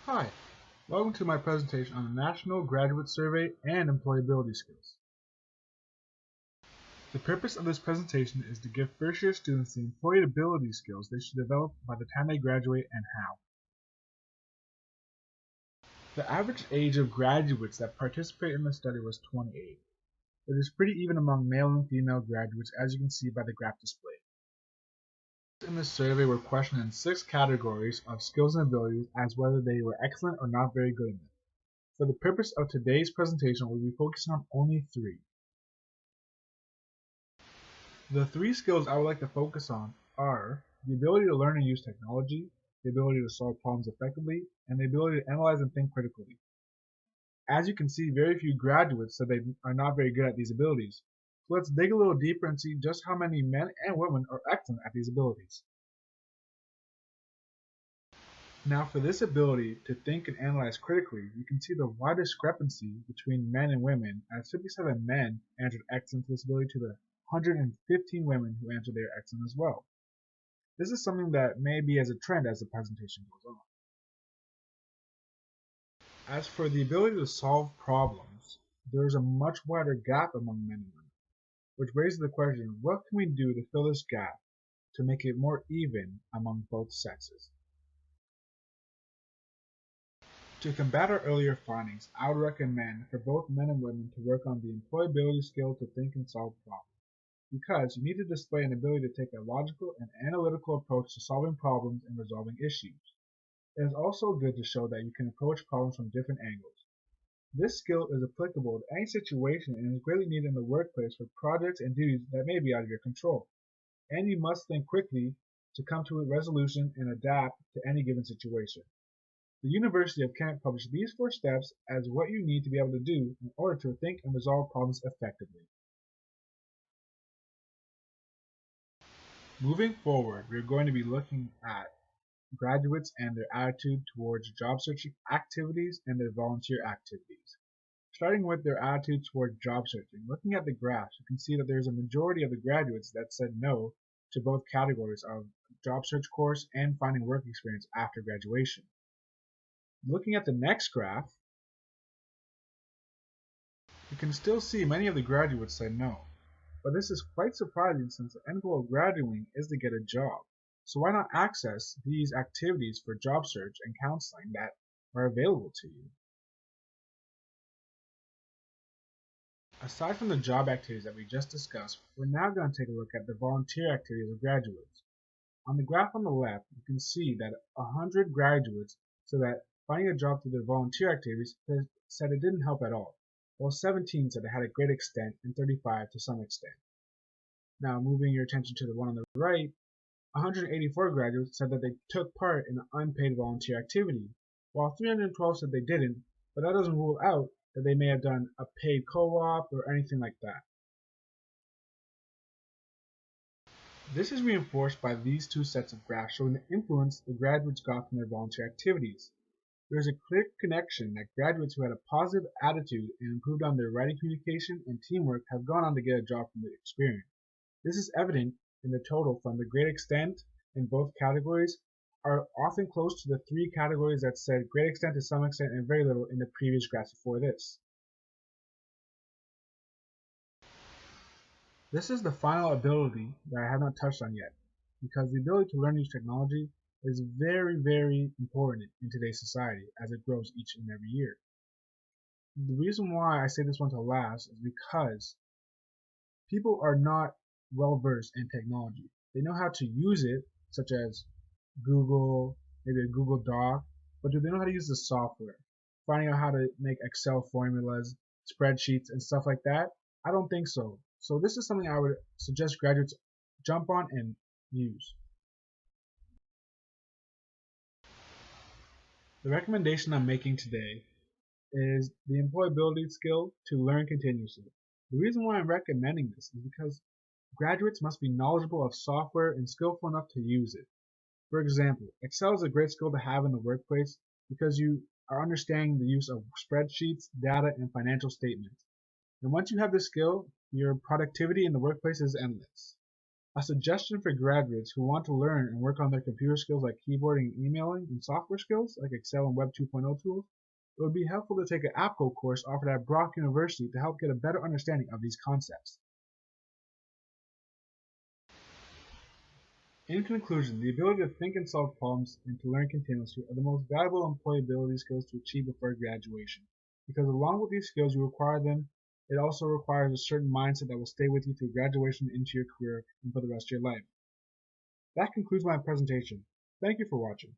Hi, welcome to my presentation on the National Graduate Survey and Employability Skills. The purpose of this presentation is to give first-year students the employability skills they should develop by the time they graduate and how. The average age of graduates that participate in the study was 28. It is pretty even among male and female graduates, as you can see by the graph displayed. In this survey were questioned in 6 categories of skills and abilities as whether they were excellent or not very good in them. For the purpose of today's presentation, we'll be focusing on only 3. The 3 skills I would like to focus on are the ability to learn and use technology, the ability to solve problems effectively, and the ability to analyze and think critically. As you can see, very few graduates said they are not very good at these abilities. So let's dig a little deeper and see just how many men and women are excellent at these abilities. Now for this ability to think and analyze critically, you can see the wide discrepancy between men and women, as 57 men answered excellent to this ability to the 115 women who answered they are excellent as well. This is something that may be as a trend as the presentation goes on. As for the ability to solve problems, there is a much wider gap among men and women, which raises the question, what can we do to fill this gap to make it more even among both sexes? To combat our earlier findings, I would recommend for both men and women to work on the employability skill to think and solve problems, because you need to display an ability to take a logical and analytical approach to solving problems and resolving issues. It is also good to show that you can approach problems from different angles. This skill is applicable to any situation and is greatly needed in the workplace for projects and duties that may be out of your control, and you must think quickly to come to a resolution and adapt to any given situation. The University of Kent published these 4 steps as what you need to be able to do in order to think and resolve problems effectively. Moving forward, we're going to be looking at graduates and their attitude towards job searching activities and their volunteer activities. Starting with their attitude toward job searching, looking at the graphs, you can see that there's a majority of the graduates that said no to both categories of job search course and finding work experience after graduation. Looking at the next graph, you can still see many of the graduates said no. But this is quite surprising since the end goal of graduating is to get a job. So why not access these activities for job search and counseling that are available to you? Aside from the job activities that we just discussed, we're now going to take a look at the volunteer activities of graduates. On the graph on the left, you can see that 100 graduates said that finding a job through their volunteer activities said it didn't help at all, while 17 said it had a great extent and 35 to some extent. Now, moving your attention to the one on the right, 184 graduates said that they took part in an unpaid volunteer activity, while 312 said they didn't, but that doesn't rule out that they may have done a paid co-op or anything like that. This is reinforced by these 2 sets of graphs showing the influence the graduates got from their volunteer activities. There is a clear connection that graduates who had a positive attitude and improved on their writing communication and teamwork have gone on to get a job from the experience. This is evident in the total from the great extent in both categories are often close to the 3 categories that said great extent to some extent and very little in the previous graphs before this. This is the final ability that I have not touched on yet, because the ability to learn new technology is very, very important in today's society as it grows each and every year. The reason why I say this one to last is because people are not well versed in technology. They know how to use it, such as Google, maybe a Google Doc, but do they know how to use the software? Finding out how to make Excel formulas, spreadsheets, and stuff like that? I don't think so. So this is something I would suggest graduates jump on and use. The recommendation I'm making today is the employability skill to learn continuously. The reason why I'm recommending this is because graduates must be knowledgeable of software and skillful enough to use it. For example, Excel is a great skill to have in the workplace because you are understanding the use of spreadsheets, data, and financial statements. And once you have this skill, your productivity in the workplace is endless. A suggestion for graduates who want to learn and work on their computer skills like keyboarding and emailing and software skills like Excel and Web 2.0 tools, it would be helpful to take an APCO course offered at Brock University to help get a better understanding of these concepts. In conclusion, the ability to think and solve problems and to learn continuously are the most valuable employability skills to achieve before graduation. Because along with these skills you acquire them, it also requires a certain mindset that will stay with you through graduation into your career and for the rest of your life. That concludes my presentation. Thank you for watching.